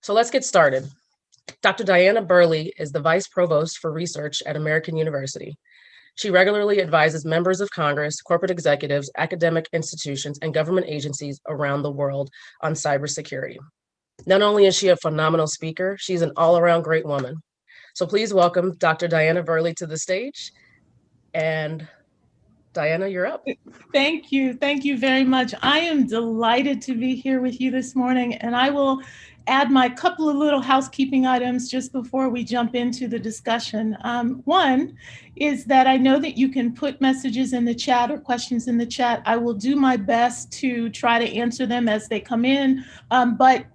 So let's get started. Dr. Diana Burley is the Vice Provost for Research at American University. She regularly advises members of Congress, corporate executives, academic institutions, and government agencies around the world on cybersecurity. Not only is she a phenomenal speaker, she's an all-around great woman. So please welcome Dr. Diana Burley to the stage. And Diana, you're up. Thank you. Thank you very much. I am delighted to be here with you this morning, and I will add my couple of little housekeeping items just before we jump into the discussion. One is that I know that you can put messages in the chat or questions in the chat. I will do my best to try to answer them as they come in, but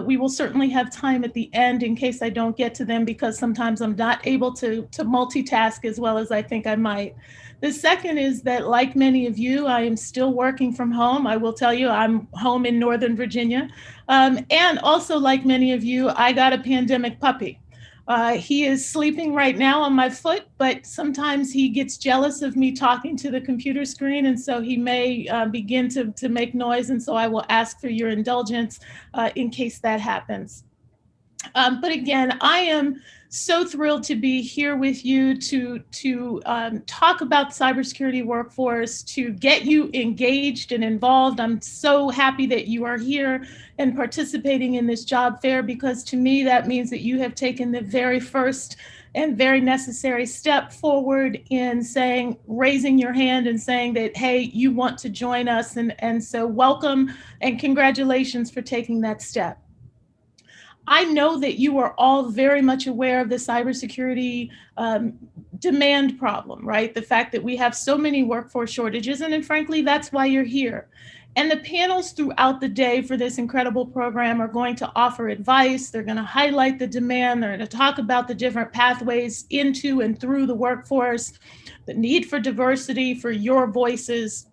we will certainly have time at the end in case I don't get to them, because sometimes I'm not able to multitask as well as I think I might. The second is that, like many of you, I am still working from home. I will tell you, I'm home in Northern Virginia. And also, like many of you, I got a pandemic puppy. He is sleeping right now on my foot, but sometimes he gets jealous of me talking to the computer screen, and so he may begin to make noise, and so I will ask for your indulgence in case that happens. But again, I am so thrilled to be here with you to talk about cybersecurity workforce, to get you engaged and involved. I'm so happy that you are here and participating in this job fair, because to me, that means that you have taken the very first and very necessary step forward in raising your hand and saying that, hey, you want to join us. And so welcome and congratulations for taking that step. I know that you are all very much aware of the cybersecurity demand problem, right? The fact that we have so many workforce shortages, and then frankly, that's why you're here. And the panels throughout the day for this incredible program are going to offer advice. They're going to highlight the demand. They're going to talk about the different pathways into and through the workforce, the need for diversity, for your voices.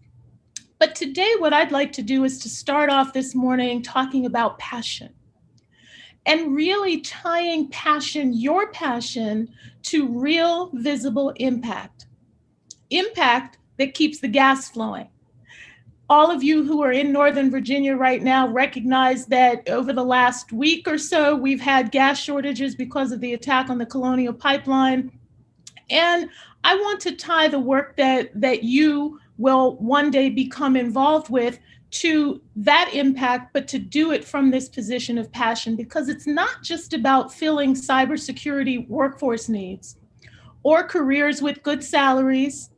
But today, what I'd like to do is to start off this morning talking about passion. And really tying passion, your passion, to real visible impact. Impact that keeps the gas flowing. All of you who are in Northern Virginia right now recognize that over the last week or so, we've had gas shortages because of the attack on the Colonial Pipeline. And I want to tie the work that you will one day become involved with to that impact, but to do it from this position of passion, because it's not just about filling cybersecurity workforce needs or careers with good salaries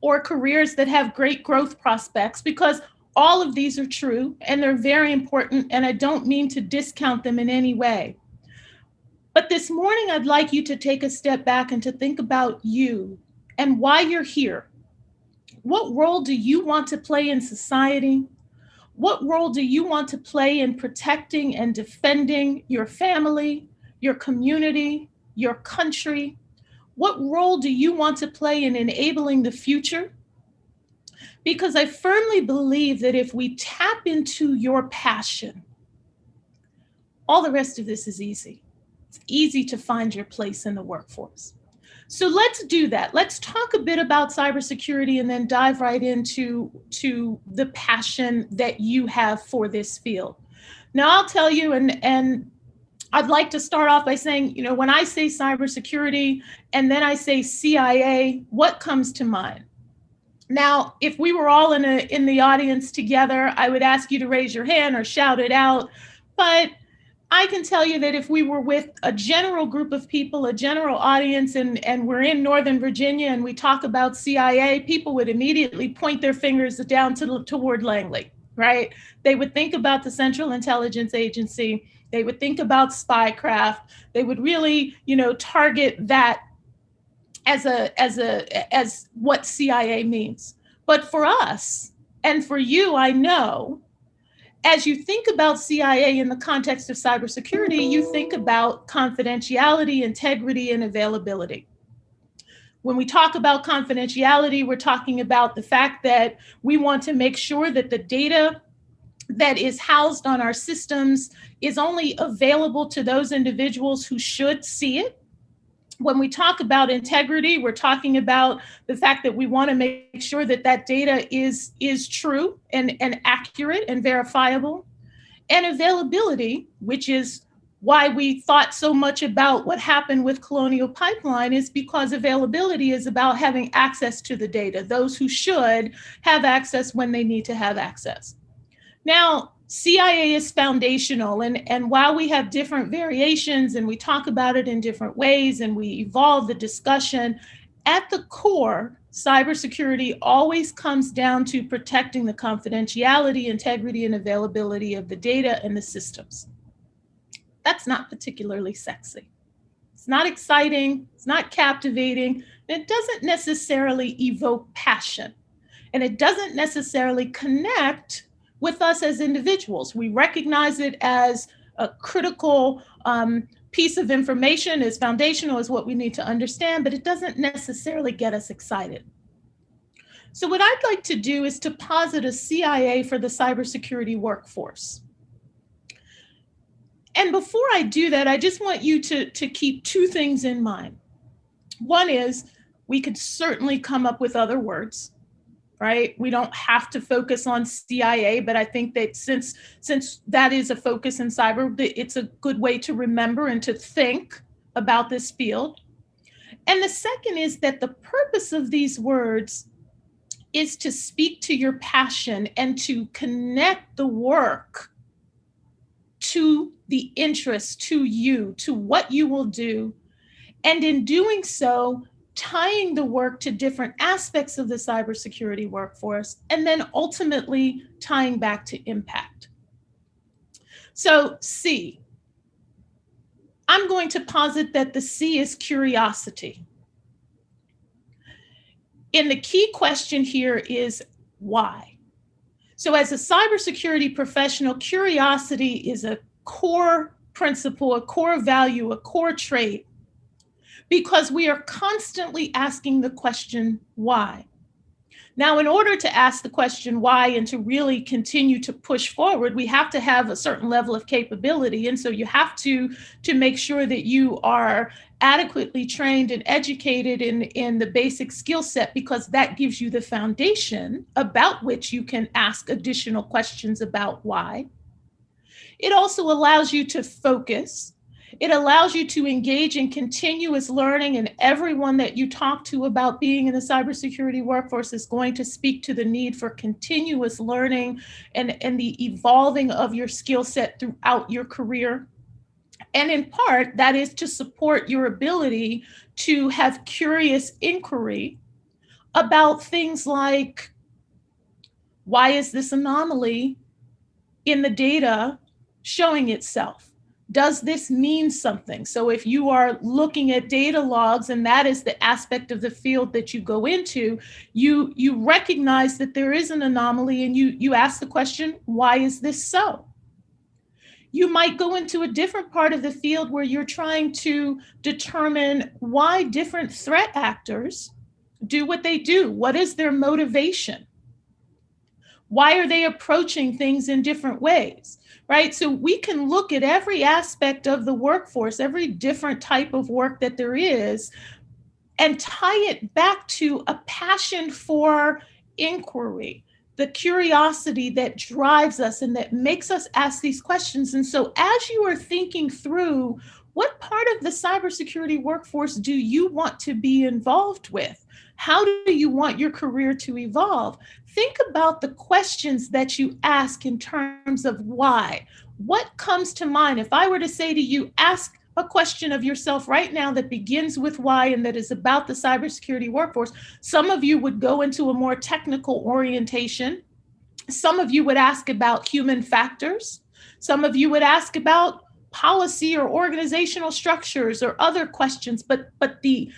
or careers that have great growth prospects, because all of these are true and they're very important, and I don't mean to discount them in any way. But this morning, I'd like you to take a step back and to think about you and why you're here. What role do you want to play in society? What role do you want to play in protecting and defending your family, your community, your country? What role do you want to play in enabling the future? Because I firmly believe that if we tap into your passion, all the rest of this is easy. It's easy to find your place in the workforce. So let's do that. Let's talk a bit about cybersecurity and then dive right into the passion that you have for this field. Now, I'll tell you, and I'd like to start off by saying, when I say cybersecurity and then I say CIA, what comes to mind? Now, if we were all in the audience together, I would ask you to raise your hand or shout it out. But I can tell you that if we were with a general group of people, a general audience, and we're in Northern Virginia and we talk about CIA, people would immediately point their fingers down toward Langley, right? They would think about the Central Intelligence Agency. They would think about spycraft. They would really, target that as what CIA means. But for us, and for you, I know, as you think about CIA in the context of cybersecurity, you think about confidentiality, integrity, and availability. When we talk about confidentiality, we're talking about the fact that we want to make sure that the data that is housed on our systems is only available to those individuals who should see it. When we talk about integrity, we're talking about the fact that we want to make sure that that data is true and accurate and verifiable. And availability, which is why we thought so much about what happened with Colonial Pipeline, is because availability is about having access to the data, those who should have access when they need to have access. Now, CIA is foundational, and while we have different variations and we talk about it in different ways and we evolve the discussion, at the core, cybersecurity always comes down to protecting the confidentiality, integrity, and availability of the data and the systems. That's not particularly sexy. It's not exciting, it's not captivating, and it doesn't necessarily evoke passion, and it doesn't necessarily connect with us as individuals. We recognize it as a critical piece of information, is foundational, is what we need to understand, but it doesn't necessarily get us excited. So what I'd like to do is to posit a CIA for the cybersecurity workforce. And before I do that, I just want you to keep two things in mind. One is we could certainly come up with other words, right? We don't have to focus on CIA, but I think that since that is a focus in cyber, it's a good way to remember and to think about this field. And the second is that the purpose of these words is to speak to your passion and to connect the work to the interest, to you, to what you will do. And in doing so, tying the work to different aspects of the cybersecurity workforce, and then ultimately tying back to impact. So C, I'm going to posit that the C is curiosity. And the key question here is why? So as a cybersecurity professional, curiosity is a core principle, a core value, a core trait, because we are constantly asking the question, why? Now, in order to ask the question why and to really continue to push forward, we have to have a certain level of capability. And so you have to make sure that you are adequately trained and educated in the basic skill set, because that gives you the foundation about which you can ask additional questions about why. It also allows you to focus. It allows you to engage in continuous learning, and everyone that you talk to about being in the cybersecurity workforce is going to speak to the need for continuous learning and the evolving of your skill set throughout your career. And in part, that is to support your ability to have curious inquiry about things like, why is this anomaly in the data showing itself? Does this mean something? So if you are looking at data logs, and that is the aspect of the field that you go into, you recognize that there is an anomaly, and you ask the question, why is this so? You might go into a different part of the field where you're trying to determine why different threat actors do what they do. What is their motivation? Why are they approaching things in different ways, right? So we can look at every aspect of the workforce, every different type of work that there is, and tie it back to a passion for inquiry, the curiosity that drives us and that makes us ask these questions. And so as you are thinking through, what part of the cybersecurity workforce do you want to be involved with? How do you want your career to evolve? Think about the questions that you ask in terms of why. What comes to mind? If I were to say to you, ask a question of yourself right now that begins with why and that is about the cybersecurity workforce, some of you would go into a more technical orientation. Some of you would ask about human factors. Some of you would ask about policy or organizational structures or other questions, but the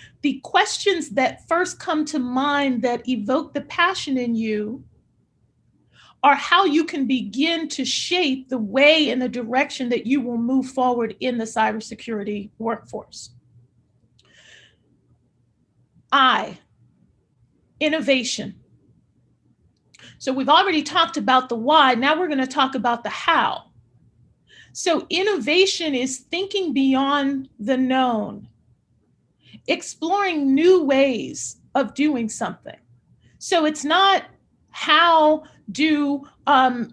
questions that first come to mind that evoke the passion in you are how you can begin to shape the way and the direction that you will move forward in the cybersecurity workforce. I, innovation. So we've already talked about the why. Now we're going to talk about the how. So innovation is thinking beyond the known, exploring new ways of doing something. So it's not How do,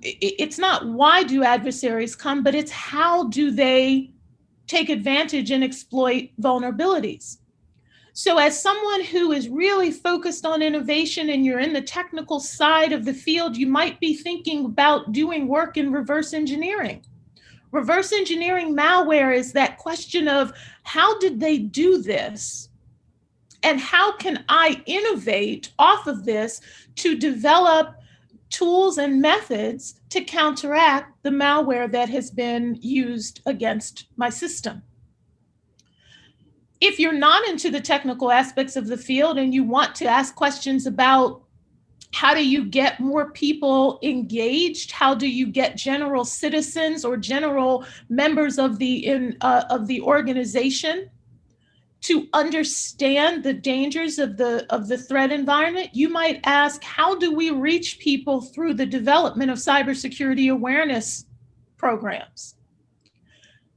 it's not why do adversaries come, but it's how do they take advantage and exploit vulnerabilities. So as someone who is really focused on innovation and you're in the technical side of the field, you might be thinking about doing work in reverse engineering. Reverse engineering malware is that question of how did they do this? And how can I innovate off of this to develop tools and methods to counteract the malware that has been used against my system? If you're not into the technical aspects of the field and you want to ask questions about how do you get more people engaged? How do you get general citizens or general members of the organization to understand the dangers of the threat environment? You might ask, how do we reach people through the development of cybersecurity awareness programs?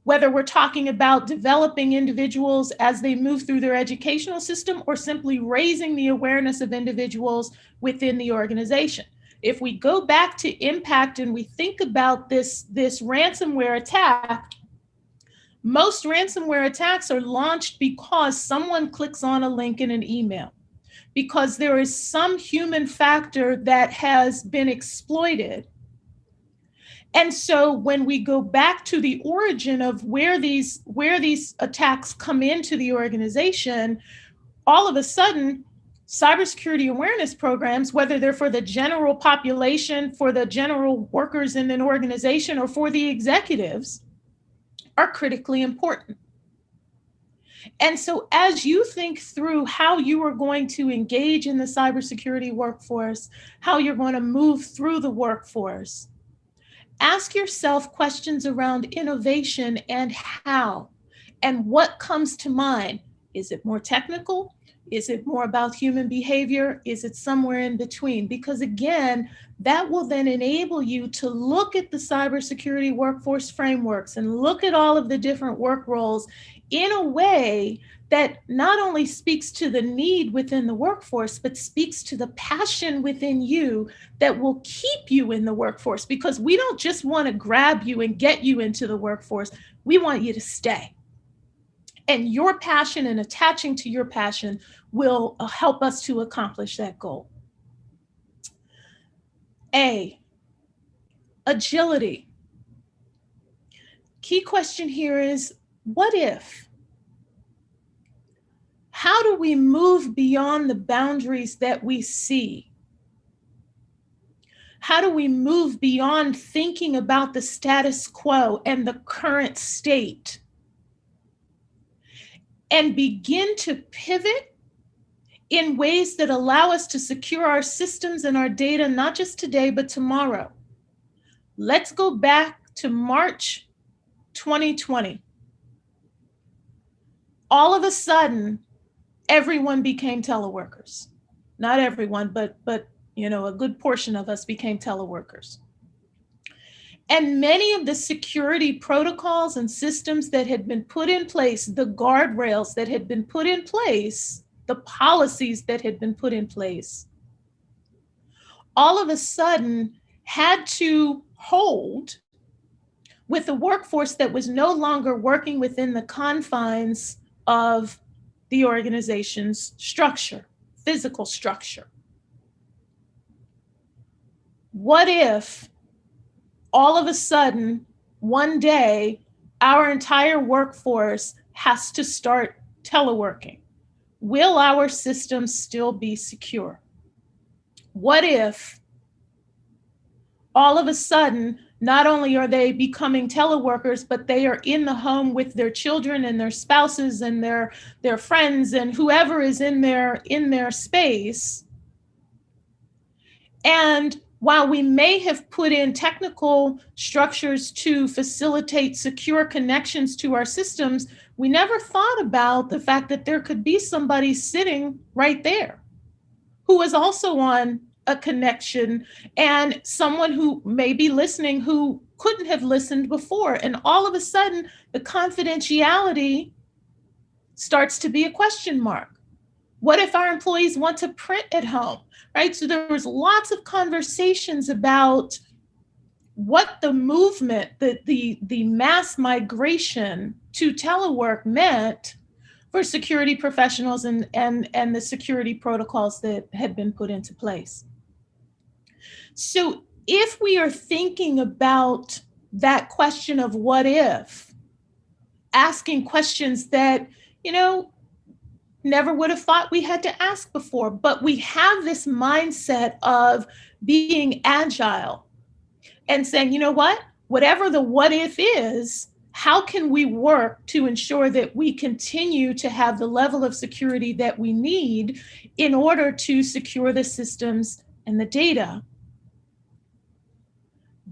Whether we're talking about developing individuals as they move through their educational system or simply raising the awareness of individuals within the organization. If we go back to impact and we think about this ransomware attack, most ransomware attacks are launched because someone clicks on a link in an email, because there is some human factor that has been exploited. And so when we go back to the origin of where these attacks come into the organization, all of a sudden, cybersecurity awareness programs, whether they're for the general population, for the general workers in an organization, or for the executives, are critically important. And so as you think through how you are going to engage in the cybersecurity workforce, how you're going to move through the workforce, ask yourself questions around innovation and how, and what comes to mind. Is it more technical? Is it more about human behavior? Is it somewhere in between? Because again, that will then enable you to look at the cybersecurity workforce frameworks and look at all of the different work roles in a way that not only speaks to the need within the workforce, but speaks to the passion within you that will keep you in the workforce. Because we don't just want to grab you and get you into the workforce, we want you to stay. And your passion and attaching to your passion will help us to accomplish that goal. A, agility. Key question here is, what if? How do we move beyond the boundaries that we see? How do we move beyond thinking about the status quo and the current state and begin to pivot in ways that allow us to secure our systems and our data, not just today, but tomorrow? Let's go back to March 2020. All of a sudden, everyone became teleworkers. Not everyone, but a good portion of us became teleworkers. And many of the security protocols and systems that had been put in place, the guardrails that had been put in place, the policies that had been put in place, all of a sudden had to hold with a workforce that was no longer working within the confines of the organization's structure, physical structure. What if all of a sudden, one day, our entire workforce has to start teleworking? Will our systems still be secure? What if all of a sudden, not only are they becoming teleworkers, but they are in the home with their children and their spouses and their friends and whoever is in their space? And while we may have put in technical structures to facilitate secure connections to our systems, we never thought about the fact that there could be somebody sitting right there who is also on a connection, and someone who may be listening who couldn't have listened before. And all of a sudden, the confidentiality starts to be a question mark. What if our employees want to print at home, right? So there was lots of conversations about what the movement, the mass migration to telework meant for security professionals and the security protocols that had been put into place. So if we are thinking about that question of what if, asking questions that, never would have thought we had to ask before, but we have this mindset of being agile and saying, you know what, whatever the what if is, how can we work to ensure that we continue to have the level of security that we need in order to secure the systems and the data?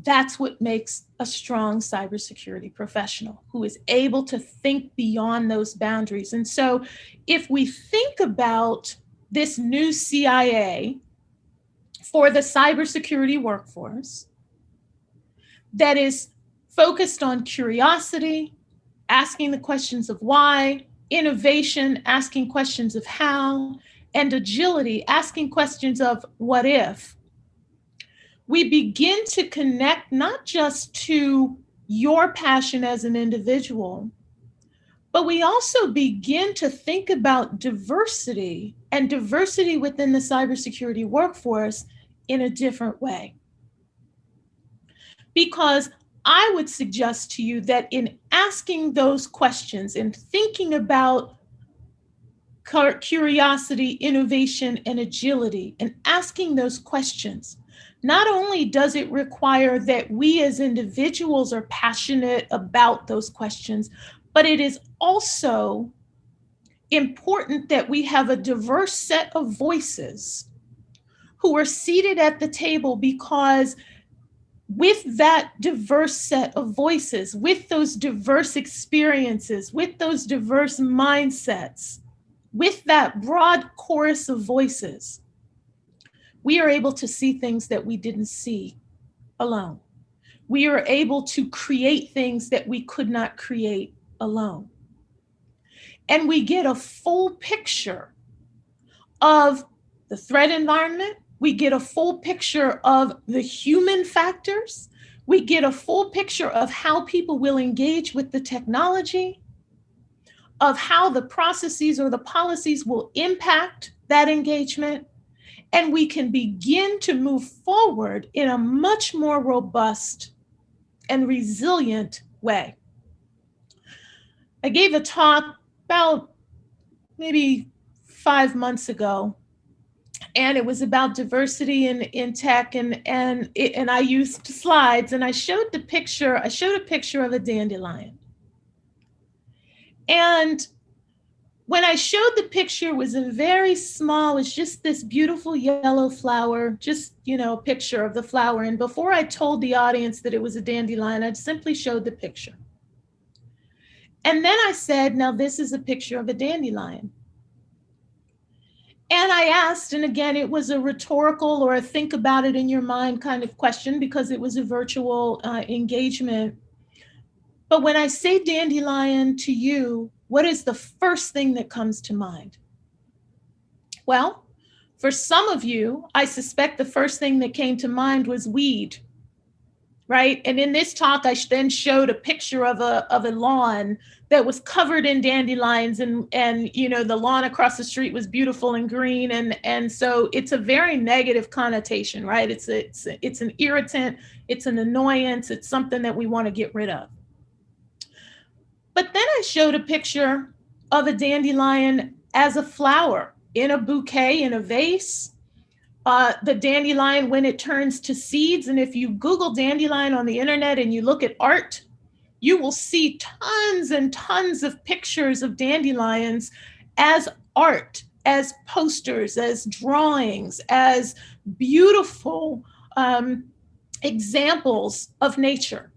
That's what makes a strong cybersecurity professional who is able to think beyond those boundaries. And so if we think about this new CIA for the cybersecurity workforce that is focused on curiosity, asking the questions of why, innovation, asking questions of how, and agility, asking questions of what if, we begin to connect not just to your passion as an individual, but we also begin to think about diversity and diversity within the cybersecurity workforce in a different way. Because I would suggest to you that in asking those questions and thinking about curiosity, innovation, and agility, and asking those questions, not only does it require that we as individuals are passionate about those questions, but it is also important that we have a diverse set of voices who are seated at the table, because with that diverse set of voices, with those diverse experiences, with those diverse mindsets, with that broad chorus of voices, we are able to see things that we didn't see alone. We are able to create things that we could not create alone. And we get a full picture of the threat environment. We get a full picture of the human factors. We get a full picture of how people will engage with the technology, of how the processes or the policies will impact that engagement. And we can begin to move forward in a much more robust and resilient way. I gave a talk about maybe 5 months ago, and it was about diversity in tech, and I used slides, and I showed a picture of a dandelion. And when I showed the picture, it was a very small, it's just this beautiful yellow flower, just, a picture of the flower. And before I told the audience that it was a dandelion, I simply showed the picture. And then I said, now this is a picture of a dandelion. And I asked, and again, it was a rhetorical or a think about it in your mind kind of question, because it was a virtual engagement. But when I say dandelion to you, what is the first thing that comes to mind? Well, for some of you, I suspect the first thing that came to mind was weed, right? And in this talk, I then showed a picture of a lawn that was covered in dandelions, and the lawn across the street was beautiful and green, and so it's a very negative connotation, right? It's an irritant, it's an annoyance, it's something that we want to get rid of. But then I showed a picture of a dandelion as a flower in a bouquet, in a vase. The dandelion, when it turns to seeds, and if you Google dandelion on the internet and you look at art, you will see tons and tons of pictures of dandelions as art, as posters, as drawings, as beautiful examples of nature.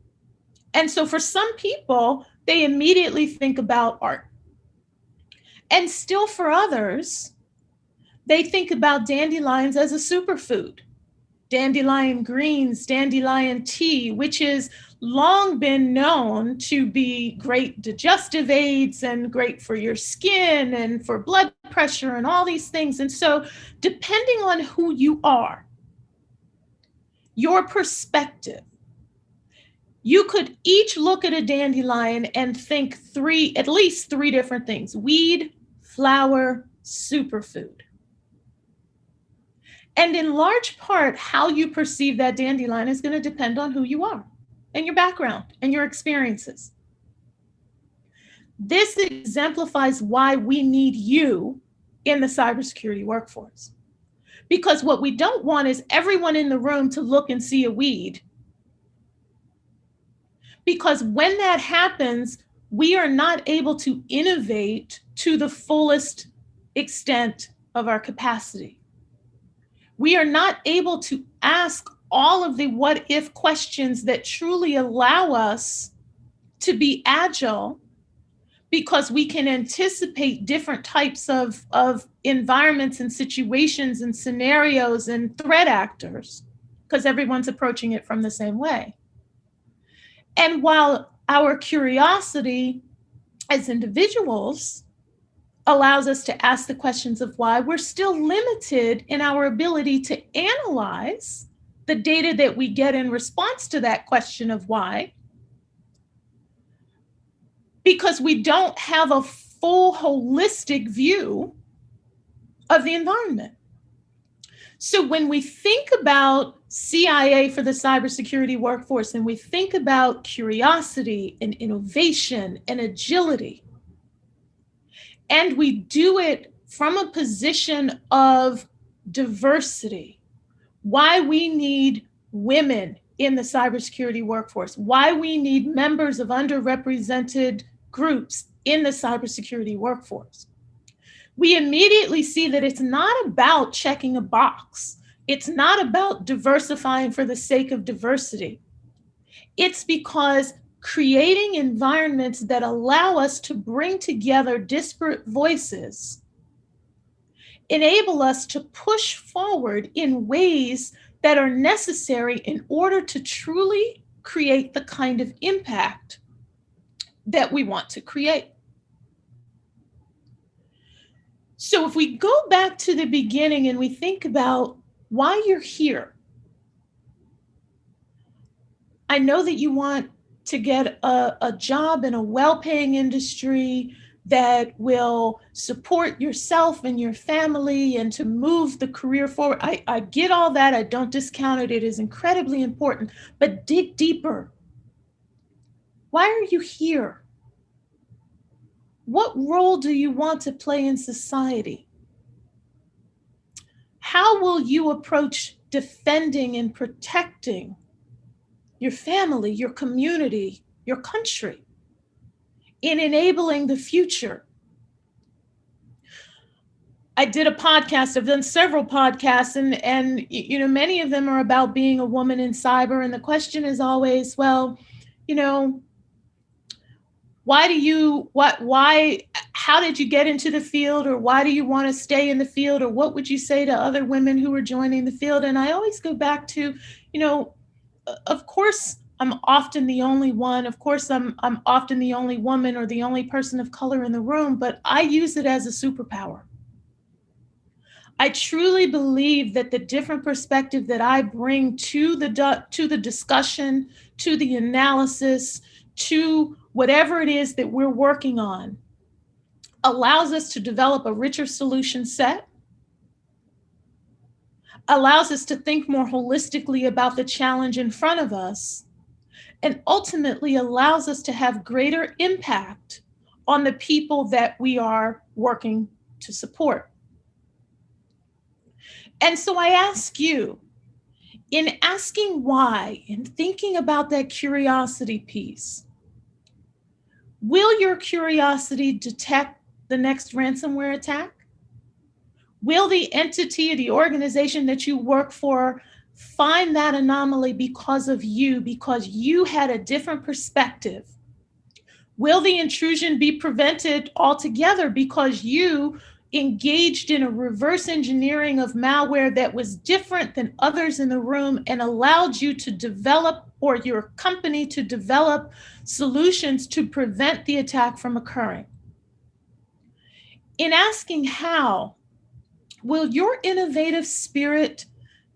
And so for some people, they immediately think about art. And still for others, they think about dandelions as a superfood. Dandelion greens, dandelion tea, which is long been known to be great digestive aids and great for your skin and for blood pressure and all these things. And so depending on who you are, your perspective, you could each look at a dandelion and think at least three different things: weed, flower, superfood. And in large part, how you perceive that dandelion is going to depend on who you are and your background and your experiences. This exemplifies why we need you in the cybersecurity workforce. Because what we don't want is everyone in the room to look and see a weed. Because when that happens, we are not able to innovate to the fullest extent of our capacity. We are not able to ask all of the what if questions that truly allow us to be agile, because we can anticipate different types of environments and situations and scenarios and threat actors, because everyone's approaching it from the same way. And while our curiosity as individuals allows us to ask the questions of why, we're still limited in our ability to analyze the data that we get in response to that question of why, because we don't have a full holistic view of the environment. So when we think about CIA for the cybersecurity workforce, and we think about curiosity and innovation and agility, and we do it from a position of diversity, why we need women in the cybersecurity workforce, why we need members of underrepresented groups in the cybersecurity workforce, we immediately see that it's not about checking a box. It's not about diversifying for the sake of diversity. It's because creating environments that allow us to bring together disparate voices enable us to push forward in ways that are necessary in order to truly create the kind of impact that we want to create. So if we go back to the beginning and we think about why you're here, I know that you want to get a job in a well-paying industry that will support yourself and your family and to move the career forward. I get all that. I don't discount it. It is incredibly important, but dig deeper. Why are you here? What role do you want to play in society? How will you approach defending and protecting your family, your community, your country, in enabling the future? I did a podcast. I've done several podcasts, and you know, many of them are about being a woman in cyber. And the question is always, well, you know, how did you get into the field, or why do you want to stay in the field, or what would you say to other women who are joining the field? And I always go back to, you know, of course, I'm often the only one. Of course, I'm often the only woman or the only person of color in the room, but I use it as a superpower. I truly believe that the different perspective that I bring to the discussion, to the analysis, to whatever it is that we're working on, allows us to develop a richer solution set, allows us to think more holistically about the challenge in front of us, and ultimately allows us to have greater impact on the people that we are working to support. And so I ask you, in asking why, in thinking about that curiosity piece, will your curiosity detect the next ransomware attack? Will the entity or the organization that you work for find that anomaly because of you, because you had a different perspective? Will the intrusion be prevented altogether because you engaged in a reverse engineering of malware that was different than others in the room and allowed you to develop, or your company to develop, solutions to prevent the attack from occurring. In asking how, will your innovative spirit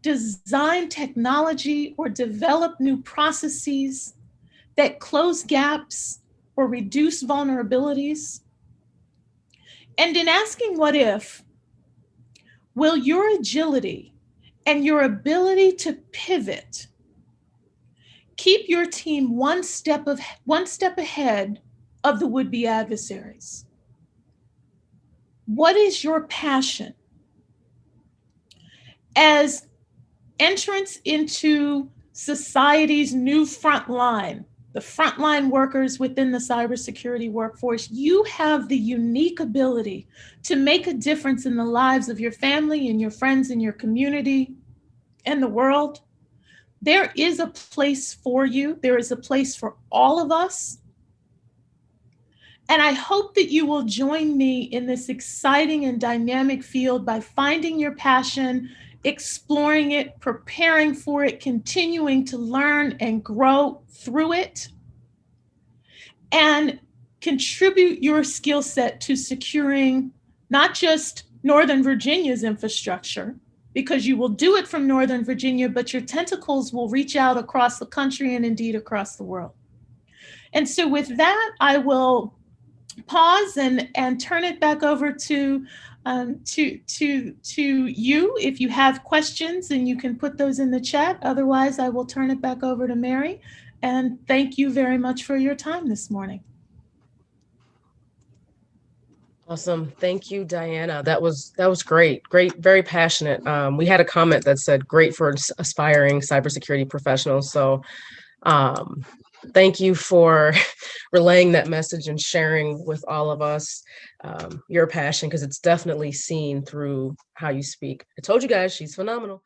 design technology or develop new processes that close gaps or reduce vulnerabilities? And in asking what if, will your agility and your ability to pivot keep your team one step ahead of the would-be adversaries? What is your passion? As entrance into society's new front line, the frontline workers within the cybersecurity workforce, you have the unique ability to make a difference in the lives of your family and your friends and your community and the world. There is a place for you. There is a place for all of us. And I hope that you will join me in this exciting and dynamic field by finding your passion, exploring it, preparing for it, continuing to learn and grow through it, and contribute your skill set to securing not just Northern Virginia's infrastructure, because you will do it from Northern Virginia, but your tentacles will reach out across the country and indeed across the world. And so with that, I will pause and turn it back over to you. If you have questions, and you can put those in the chat. Otherwise, I will turn it back over to Mary. And thank you very much for your time this morning. Awesome. Thank you, Diana. That was great. Great, very passionate. We had a comment that said great for aspiring cybersecurity professionals. So thank you for relaying that message and sharing with all of us your passion, because it's definitely seen through how you speak. I told you guys, she's phenomenal.